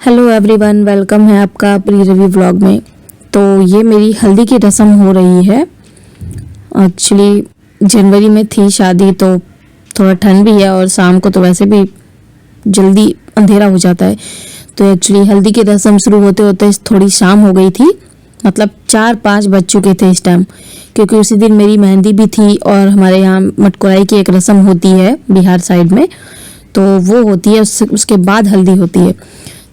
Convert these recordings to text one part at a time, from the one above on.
Hello everyone, welcome है आपका pre review vlog में। तो ये मेरी हल्दी की रस्म हो रही है। एक्चुअली जनवरी में थी शादी, तो थोड़ा ठंड भी है और शाम को तो वैसे भी जल्दी अंधेरा हो जाता है। तो एक्चुअली हल्दी की रस्म शुरू होते होते थोड़ी शाम हो गई थी, मतलब 4-5 बज चुके थे इस टाइम, क्योंकि उसी दिन मेरी मेहंदी भी थी। और हमारे यहाँ मटकुराई की एक रस्म होती है बिहार साइड में, तो वो होती है, उसके बाद हल्दी होती है।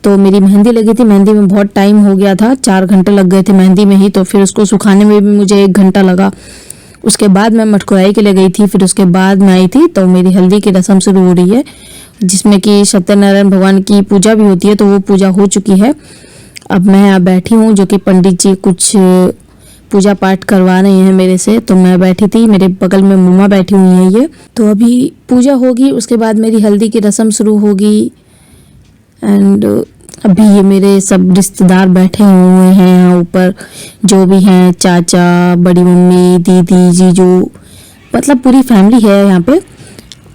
तो मेरी मेहंदी लगी थी, मेहंदी में बहुत टाइम हो गया था, 4 घंटे लग गए थे मेहंदी में ही। तो फिर उसको सुखाने में भी मुझे 1 घंटा लगा। उसके बाद मैं मटकुराई के लिए गई थी, फिर उसके बाद मैं आई थी। तो मेरी हल्दी की रस्म शुरू हो रही है, जिसमें कि सत्यनारायण भगवान की पूजा भी होती है, तो वो पूजा हो चुकी है। अब मैं यहाँ बैठी हूँ, जो कि पंडित जी कुछ पूजा पाठ करवा रहे हैं मेरे से। तो मैं बैठी थी, मेरे बगल में मम्मा बैठी हुई हैं ये। तो अभी पूजा होगी, उसके बाद मेरी हल्दी की रस्म शुरू होगी। एंड अभी ये मेरे सब रिश्तेदार बैठे हुए हैं यहाँ ऊपर, जो भी हैं, चाचा, बड़ी मम्मी, दीदी, जीजू, मतलब पूरी फैमिली है यहाँ पे।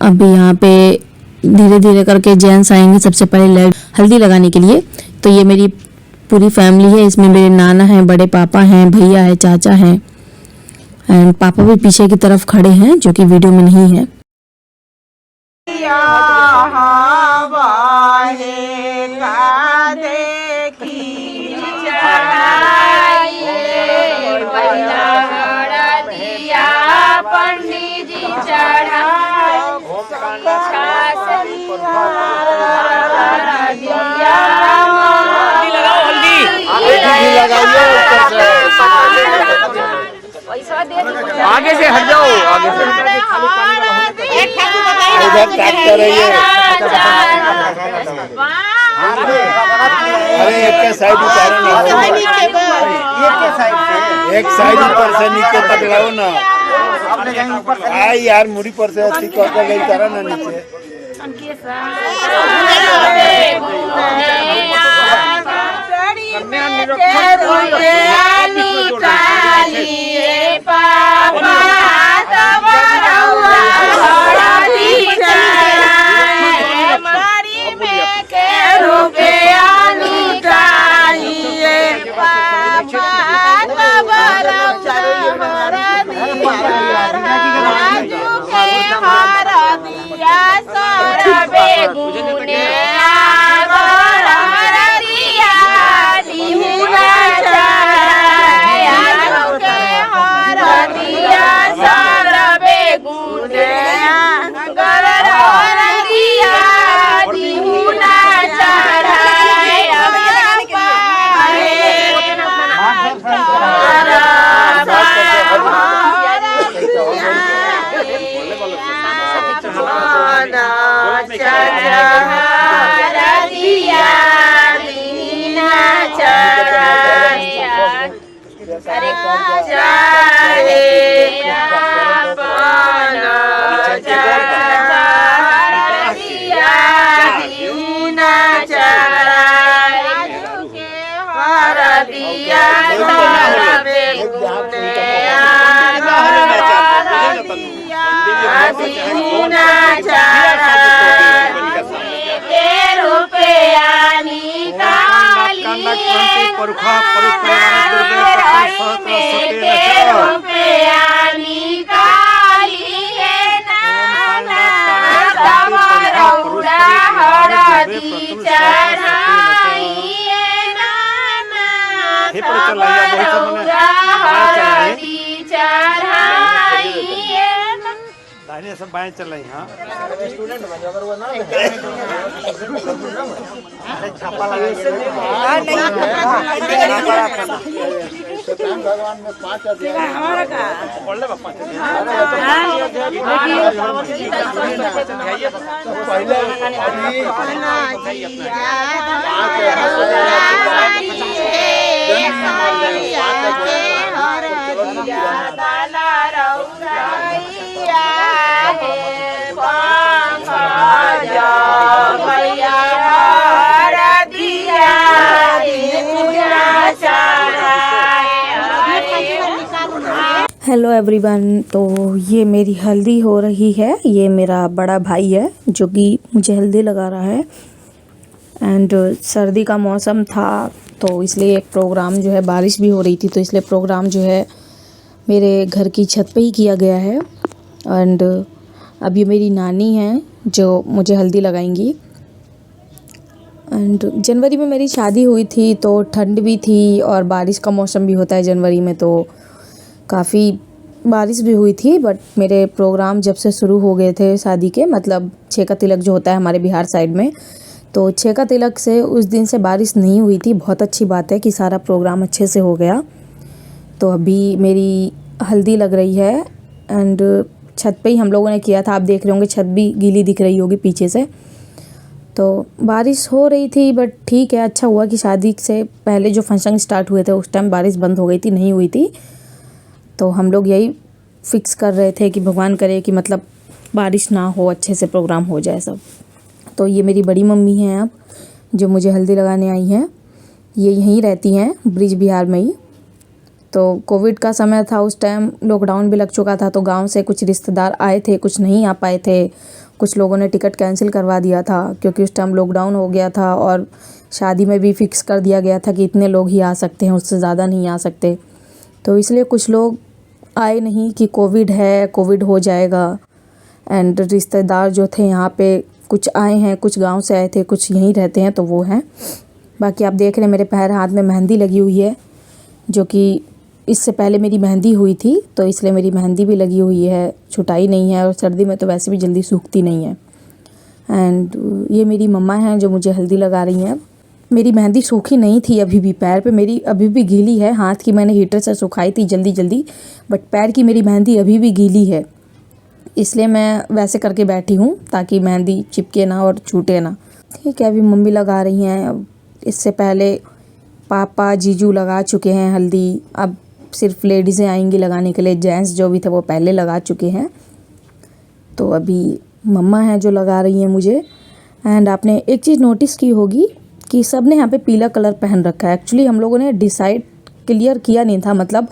अभी यहाँ पे धीरे धीरे करके जेंट्स आएंगे सबसे पहले हल्दी लगाने के लिए। तो ये मेरी पूरी फैमिली है, इसमें मेरे नाना हैं, बड़े पापा हैं, भैया है, चाचा हैं, एंड पापा भी पीछे की तरफ खड़े हैं, जो कि वीडियो में नहीं है। आगे से हट जाओ, आगे से इधर ट्रैक्टर है ये। अरे एक के साइड उतारो ना, एक साइड ऊपर से नीचे तक लाओ ना। आई यार, मुड़ी पर से अच्छी कर उतारा ना नीचे। दाहिने सब बाएं चल रही। हाँ, स्टूडेंट बन जाओ, अगर वो ना छापा लगे भगवान में 5 हमारा का बोल ले पापा। हेलो एवरीवन, तो ये मेरी हल्दी हो रही है। ये मेरा बड़ा भाई है जो कि मुझे हल्दी लगा रहा है। एंड सर्दी का मौसम था तो इसलिए एक प्रोग्राम जो है, बारिश भी हो रही थी तो इसलिए प्रोग्राम जो है मेरे घर की छत पे ही किया गया है। एंड अब ये मेरी नानी हैं जो मुझे हल्दी लगाएंगी। एंड जनवरी में मेरी शादी हुई थी तो ठंड भी थी और बारिश का मौसम भी होता है जनवरी में, तो काफ़ी बारिश भी हुई थी। बट मेरे प्रोग्राम जब से शुरू हो गए थे शादी के, मतलब 6 का तिलक जो होता है हमारे बिहार साइड में, तो 6 का तिलक से उस दिन से बारिश नहीं हुई थी। बहुत अच्छी बात है कि सारा प्रोग्राम अच्छे से हो गया। तो अभी मेरी हल्दी लग रही है एंड छत पे ही हम लोगों ने किया था। आप देख रहे होंगे छत भी गीली दिख रही होगी पीछे से। तो बारिश हो रही थी बट ठीक है, अच्छा हुआ कि शादी से पहले जो फंक्शन स्टार्ट हुए थे उस टाइम बारिश बंद हो गई थी, नहीं हुई थी। तो हम लोग यही फिक्स कर रहे थे कि भगवान करे कि मतलब बारिश ना हो, अच्छे से प्रोग्राम हो जाए सब। तो ये मेरी बड़ी मम्मी हैं अब, जो मुझे हल्दी लगाने आई हैं। ये यहीं रहती हैं ब्रिज बिहार में ही। तो कोविड का समय था, उस टाइम लॉकडाउन भी लग चुका था, तो गांव से कुछ रिश्तेदार आए थे, कुछ नहीं आ पाए थे। कुछ लोगों ने टिकट कैंसिल करवा दिया था क्योंकि उस टाइम लॉकडाउन हो गया था और शादी में भी फिक्स कर दिया गया था कि इतने लोग ही आ सकते हैं, उससे ज़्यादा नहीं आ सकते। तो इसलिए कुछ लोग आए नहीं कि कोविड है, कोविड हो जाएगा। एंड रिश्तेदार जो थे यहाँ पे कुछ आए हैं, कुछ गांव से आए थे, कुछ यहीं रहते हैं, तो वो हैं। बाकी आप देख रहे हैं मेरे पैर हाथ में मेहंदी लगी हुई है, जो कि इससे पहले मेरी मेहंदी हुई थी तो इसलिए मेरी मेहंदी भी लगी हुई है, छुटाई नहीं है। और सर्दी में तो वैसे भी जल्दी सूखती नहीं है। एंड ये मेरी मम्मा हैं जो मुझे हल्दी लगा रही हैं। मेरी मेहंदी सूखी नहीं थी अभी भी, पैर पे मेरी अभी भी गीली है। हाथ की मैंने हीटर से सुखाई थी जल्दी जल्दी, बट पैर की मेरी मेहंदी अभी भी गीली है। इसलिए मैं वैसे करके बैठी हूँ ताकि मेहंदी चिपके ना और छूटे ना। ठीक है, अभी मम्मी लगा रही हैं। इससे पहले पापा जीजू लगा चुके हैं हल्दी। अब सिर्फ लेडीज़ें आएंगी लगाने के लिए, जेंट्स जो भी थे वो पहले लगा चुके हैं। तो अभी मम्मा हैं जो लगा रही हैं मुझे। एंड आपने एक चीज़ नोटिस की होगी कि सब ने यहाँ पे पीला कलर पहन रखा है। एक्चुअली हम लोगों ने डिसाइड क्लियर किया नहीं था, मतलब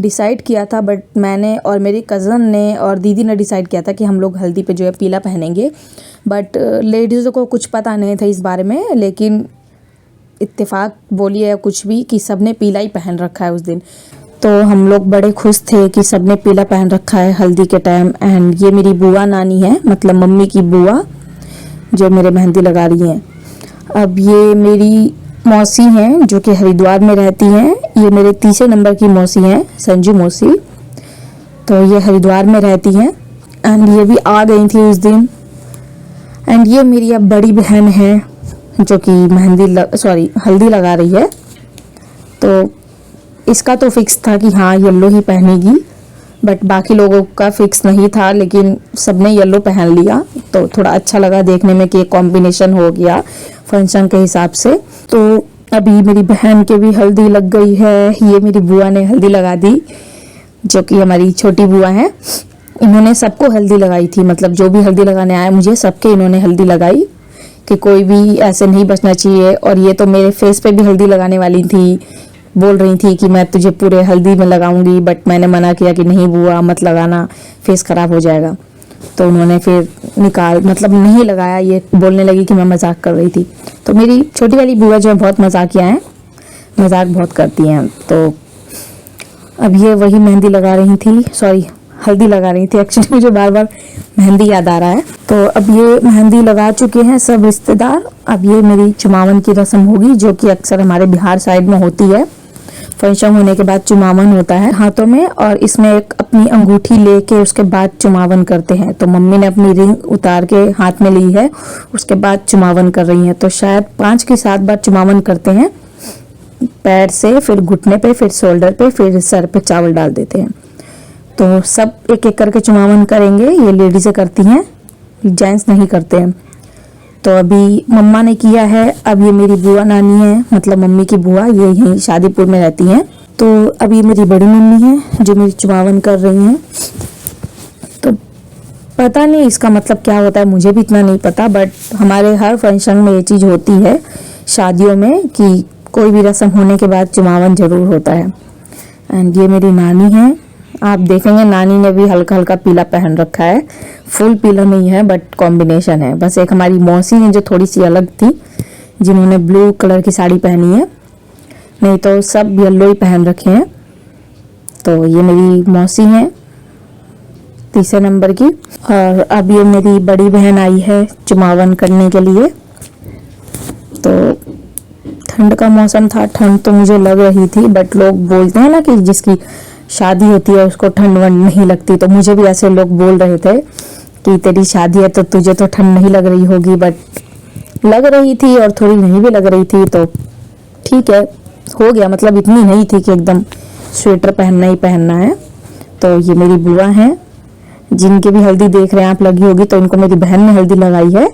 डिसाइड किया था बट मैंने और मेरी कज़न ने और दीदी ने डिसाइड किया था कि हम लोग हल्दी पे जो है पीला पहनेंगे। बट लेडीज़ों को कुछ पता नहीं था इस बारे में, लेकिन इत्तेफाक बोलिए या कुछ भी कि सब ने पीला ही पहन रखा है उस दिन। तो हम लोग बड़े खुश थे कि सब ने पीला पहन रखा है हल्दी के टाइम। एंड ये मेरी बुआ नानी है, मतलब मम्मी की बुआ, जो मेरे मेहंदी लगा रही हैं। अब ये मेरी मौसी हैं जो कि हरिद्वार में रहती हैं। ये मेरे तीसरे नंबर की मौसी हैं, संजू मौसी। तो ये हरिद्वार में रहती हैं एंड ये भी आ गई थी उस दिन। एंड ये मेरी अब बड़ी बहन है जो कि हल्दी लगा रही है। तो इसका तो फिक्स था कि हाँ येलो ही पहनेगी, बट बाकी लोगों का फिक्स नहीं था, लेकिन सबने येलो पहन लिया तो थोड़ा अच्छा लगा देखने में कि एक कॉम्बिनेशन हो गया फंक्शन के हिसाब से। तो अभी मेरी बहन के भी हल्दी लग गई है। ये मेरी बुआ ने हल्दी लगा दी, जो कि हमारी छोटी बुआ हैं। इन्होंने सबको हल्दी लगाई थी, मतलब जो भी हल्दी लगाने आए मुझे सबके इन्होंने हल्दी लगाई कि कोई भी ऐसे नहीं बचना चाहिए। और ये तो मेरे फेस पे भी हल्दी लगाने वाली थी, बोल रही थी कि मैं तुझे पूरे हल्दी में लगाऊंगी, बट मैंने मना किया कि नहीं बुआ मत लगाना, फेस खराब हो जाएगा। तो उन्होंने फिर मतलब नहीं लगाया। ये बोलने लगी कि मैं मजाक कर रही थी। तो मेरी छोटी वाली बुआ जो है बहुत मजाकिया हैं, मजाक बहुत करती हैं। तो अब ये वही मेहंदी लगा रही थी, हल्दी लगा रही थी। एक्चुअली मुझे बार बार मेहंदी याद आ रहा है। तो अब ये मेहंदी लगा चुके हैं सब रिश्तेदार। अब ये मेरी चुमावन की रस्म होगी, जो कि अक्सर हमारे बिहार साइड में होती है। फंक्शन होने के बाद चुमावन होता है हाथों में, और इसमें एक अपनी अंगूठी लेके उसके बाद चुमावन करते हैं। तो मम्मी ने अपनी रिंग उतार के हाथ में ली है, उसके बाद चुमावन कर रही हैं। तो शायद 5 की 7 बार चुमावन करते हैं, पैर से, फिर घुटने पे, फिर शोल्डर पे, फिर सर पे चावल डाल देते हैं। तो सब एक एक करके चुमावन करेंगे। ये लेडीजें करती हैं, जेंट्स नहीं करते हैं। तो अभी मम्मा ने किया है। अब ये मेरी बुआ नानी है, मतलब मम्मी की बुआ, ये यहीं शादीपुर में रहती हैं। तो अभी मेरी बड़ी मम्मी है जो मेरी चुमावन कर रही हैं। तो पता नहीं इसका मतलब क्या होता है, मुझे भी इतना नहीं पता, बट हमारे हर फंक्शन में ये चीज़ होती है शादियों में कि कोई भी रस्म होने के बाद चुमावन जरूर होता है। एंड ये मेरी नानी है। आप देखेंगे नानी ने भी हल्का हल्का पीला पहन रखा है, फुल पीला नहीं है बट कॉम्बिनेशन है। बस एक हमारी मौसी है जो थोड़ी सी अलग थी, जिन्होंने ब्लू कलर की साड़ी पहनी है, नहीं तो सब येलो ही पहन रखे हैं। तो ये मेरी मौसी हैं तीसरे नंबर की, और अब ये मेरी बड़ी बहन आई है चुमावन करने के लिए। तो ठंड का मौसम था, ठंड तो मुझे लग रही थी, बट लोग बोलते हैं ना कि जिसकी शादी होती है उसको ठंड वंड नहीं लगती, तो मुझे भी ऐसे लोग बोल रहे थे कि तेरी शादी है तो तुझे तो ठंड नहीं लग रही होगी, बट लग रही थी और थोड़ी नहीं भी लग रही थी, तो ठीक है, हो गया। मतलब इतनी नहीं थी कि एकदम स्वेटर पहनना ही पहनना है। तो ये मेरी बुआ हैं जिनकी भी हल्दी देख रहे हैं आप लगी होगी, तो उनको मेरी बहन ने हल्दी लगाई है।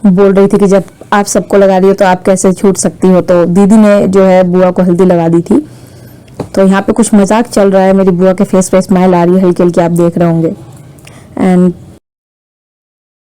बोल रही थी कि जब आप सबको लगा रही हो तो आप कैसे छूट सकती हो, तो दीदी ने जो है बुआ को हल्दी लगा दी थी। तो यहाँ पे कुछ मजाक चल रहा है, मेरी बुआ के फेस पे स्माइल आ रही है हल्की हल्की, आप देख रहे होंगे। एंड